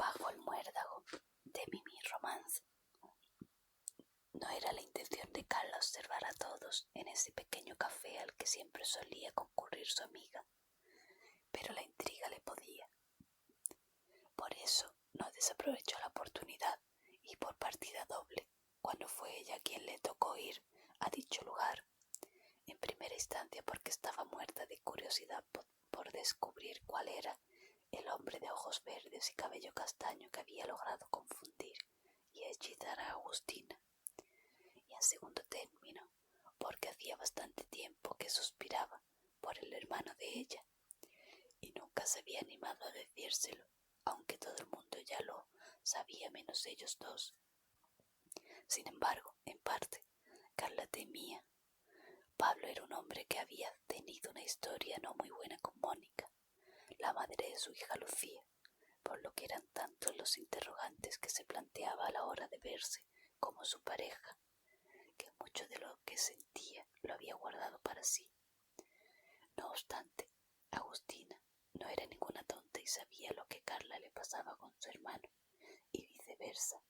Bajo el muérdago de Mimi Romance. No era la intención de Carla observar a todos en ese pequeño café al que siempre solía concurrir su amiga, pero la intriga le podía. Por eso no desaprovechó la oportunidad y por partida doble, cuando fue ella quien le tocó ir a dicho lugar, en primera instancia porque estaba muerta de curiosidad por descubrir cuál era el hombre de ojos verdes y cabello castaño que había logrado confundir y hechizar a Agustina, y en segundo término porque hacía bastante tiempo que suspiraba por el hermano de ella y nunca se había animado a decírselo, aunque todo el mundo ya lo sabía menos ellos dos. Sin embargo, en parte, Carla temía. Pablo era un hombre que había tenido una historia no muy buena con Mónica, la madre de su hija Lucía, por lo que eran tantos los interrogantes que se planteaba a la hora de verse como su pareja, que mucho de lo que sentía lo había guardado para sí. No obstante, Agustina no era ninguna tonta y sabía lo que Carla le pasaba con su hermano, y viceversa.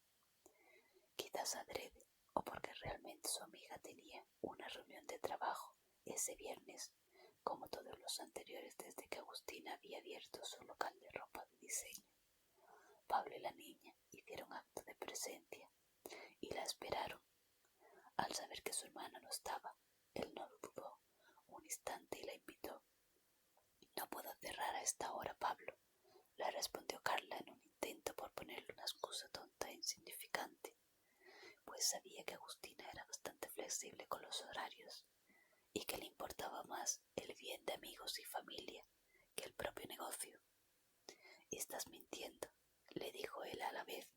Quizás adrede, o porque realmente su amiga tenía una reunión de trabajo ese viernes, como todos los anteriores desde que Agustina había abierto su local de ropa de diseño. Pablo y la niña hicieron acto de presencia y la esperaron. Al saber que su hermana no estaba, él no lo dudó un instante y la invitó. «No puedo cerrar a esta hora, Pablo», le respondió Carla en un intento por ponerle una excusa tonta e insignificante, pues sabía que Agustina era bastante flexible con los horarios y que le importaba más el bien de amigos y familia que el propio negocio. «Estás mintiendo», le dijo él a la vez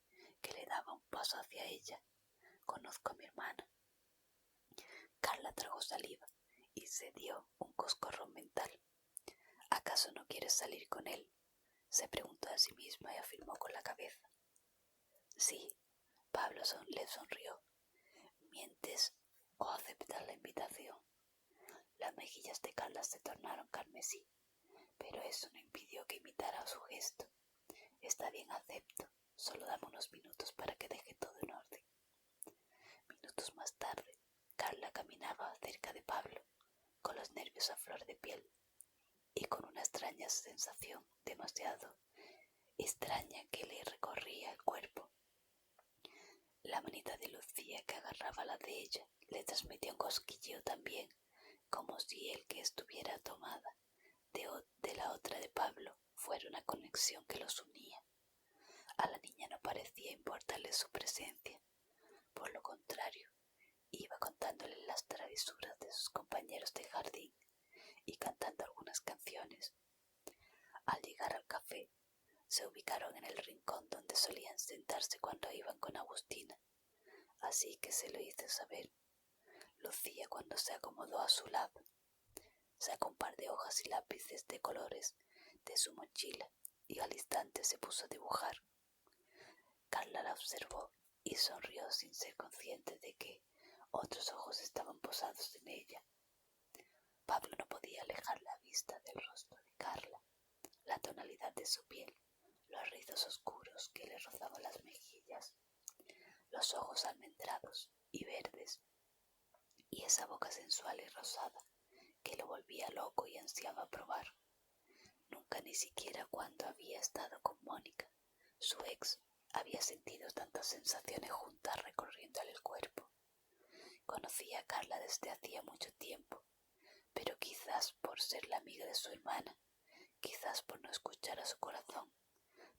que le daba un paso hacia ella. «Conozco a mi hermana». Carla tragó saliva y se dio un coscorrón mental. «¿Acaso no quieres salir con él?», se preguntó a sí misma y afirmó con la cabeza. «Sí», Pablo le sonrió. «¿Mientes o aceptas la invitación?». Las mejillas de Carla se tornaron carmesí, pero eso no impidió que imitara su gesto. «Está bien, acepto. Solo dame unos minutos para que deje todo en orden». Minutos más tarde, Carla caminaba cerca de Pablo, con los nervios a flor de piel y con una extraña sensación demasiado extraña que le recorría el cuerpo. La manita de Lucía que agarraba la de ella le transmitía un cosquilleo también, como si el que estuviera tomada de la otra de Pablo fuera una conexión que los unía. A la niña no parecía importarle su presencia, por lo contrario, iba contándole las travesuras de sus compañeros de jardín y cantando algunas canciones. Al llegar al café, se ubicaron en el rincón donde solían sentarse cuando iban con Agustina, así que se lo hizo saber. Lucía, cuando se acomodó a su lado, sacó un par de hojas y lápices de colores de su mochila y al instante se puso a dibujar. Carla la observó y sonrió sin ser consciente de que otros ojos estaban posados en ella. Pablo no podía alejar la vista del rostro de Carla, la tonalidad de su piel, los rizos oscuros que le rozaban las mejillas, los ojos almendrados y verdes, y esa boca sensual y rosada que lo volvía loco y ansiaba probar. Nunca, ni siquiera cuando había estado con Mónica, su ex, había sentido tantas sensaciones juntas recorriéndole el cuerpo. Conocía a Carla desde hacía mucho tiempo, pero quizás por ser la amiga de su hermana, quizás por no escuchar a su corazón,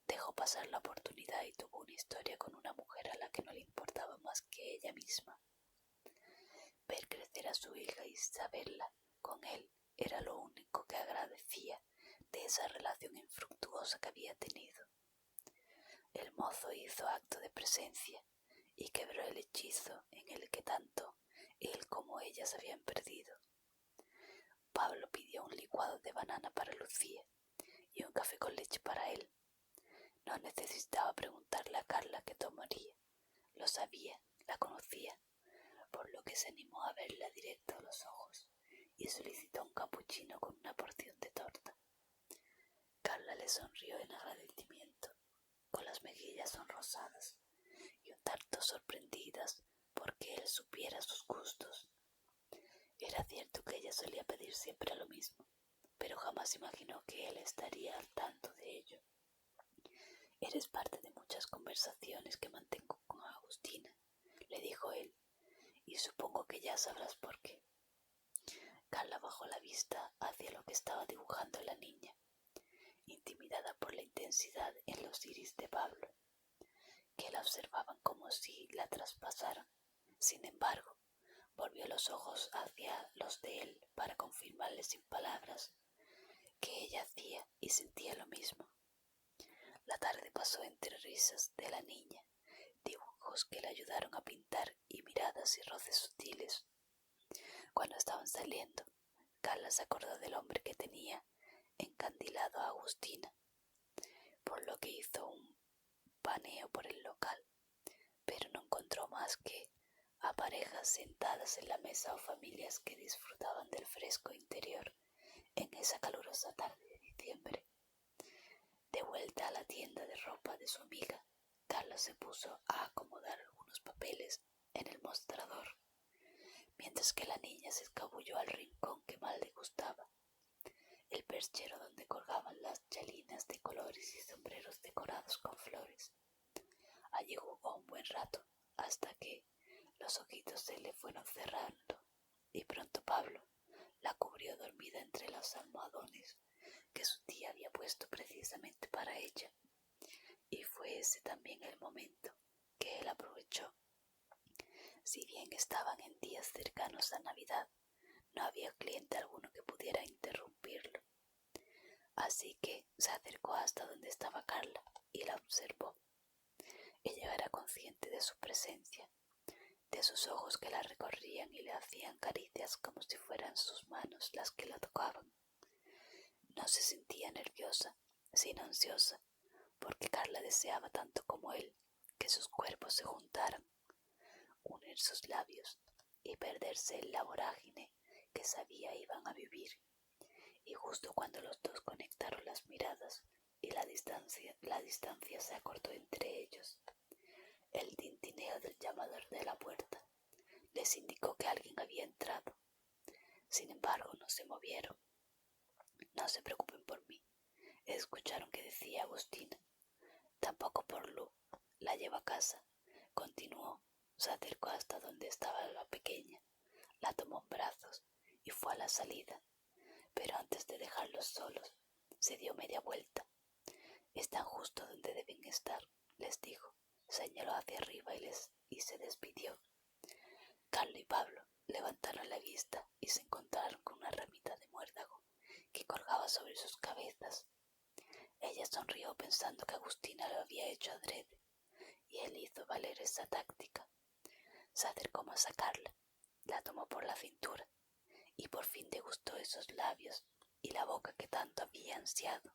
dejó pasar la oportunidad y tuvo una historia con una mujer a la que no le importaba más que ella misma. Ver crecer a su hija y saberla con él era lo único que agradecía de esa relación infructuosa que había tenido. El mozo hizo acto de presencia y quebró el hechizo en el que tanto él como ella se habían perdido. Pablo pidió un licuado de banana para Lucía y un café con leche para él. No necesitaba preguntarle a Carla qué tomaría. Lo sabía, la conocía, por lo que se animó a verla directo a los ojos y solicitó un capuchino con una porción de torta. Carla le sonrió en agradecimiento, con las mejillas acosadas y un tanto sorprendidas porque él supiera sus gustos. Era cierto que ella solía pedir siempre lo mismo, pero jamás imaginó que él estaría al tanto de ello. «Eres parte de muchas conversaciones que mantengo con Agustina», le dijo él, «y supongo que ya sabrás por qué». Carla bajó la vista hacia lo que estaba dibujando la niña, intimidada por la intensidad en los iris de Pablo, que la observaban como si la traspasaran. Sin embargo, volvió los ojos hacia los de él para confirmarle sin palabras que ella hacía y sentía lo mismo. La tarde pasó entre risas de la niña, dibujos que le ayudaron a pintar y miradas y roces sutiles. Cuando estaban saliendo, Carla se acordó del hombre que tenía encandilado a Agustina, por lo que hizo un paneo por el local, pero no encontró más que a parejas sentadas en la mesa o familias que disfrutaban del fresco interior en esa calurosa tarde de diciembre. De vuelta a la tienda de ropa de su amiga, Carla se puso a acomodar algunos papeles en el mostrador, mientras que la niña se escabulló al rincón que más le gustaba, el perchero donde colgaban las chalinas de colores y sombreros decorados con flores. Allí jugó un buen rato, hasta que los ojitos se le fueron cerrando, y pronto Pablo la cubrió dormida entre los almohadones que su tía había puesto precisamente para ella. Y fue ese también el momento que él aprovechó. Si bien estaban en días cercanos a Navidad, no había cliente alguno que pudiera interrumpirlo. Así que se acercó hasta donde estaba Carla y la observó. Ella era consciente de su presencia, de sus ojos que la recorrían y le hacían caricias como si fueran sus manos las que la tocaban. No se sentía nerviosa, sino ansiosa, porque Carla deseaba tanto como él que sus cuerpos se juntaran, unir sus labios y perderse en la vorágine que sabía iban a vivir. Y justo cuando los dos conectaron las miradas y la distancia se acortó entre ellos, el tintineo del llamador de la puerta les indicó que alguien había entrado. Sin embargo, no se movieron. «No se preocupen por mí», escucharon que decía Agustina. «Tampoco por Lu, la llevo a casa», continuó. Se acercó hasta donde estaba la pequeña, la tomó en brazos y fue a la salida, pero antes de dejarlos solos, se dio media vuelta. «Están justo donde deben estar», les dijo. Señaló hacia arriba y se despidió. Carla y Pablo levantaron la vista y se encontraron con una ramita de muérdago que colgaba sobre sus cabezas. Ella sonrió pensando que Agustina lo había hecho adrede, y él hizo valer esa táctica. Se acercó más a Carla, la tomó por la cintura y por fin degustó esos labios y la boca que tanto había ansiado.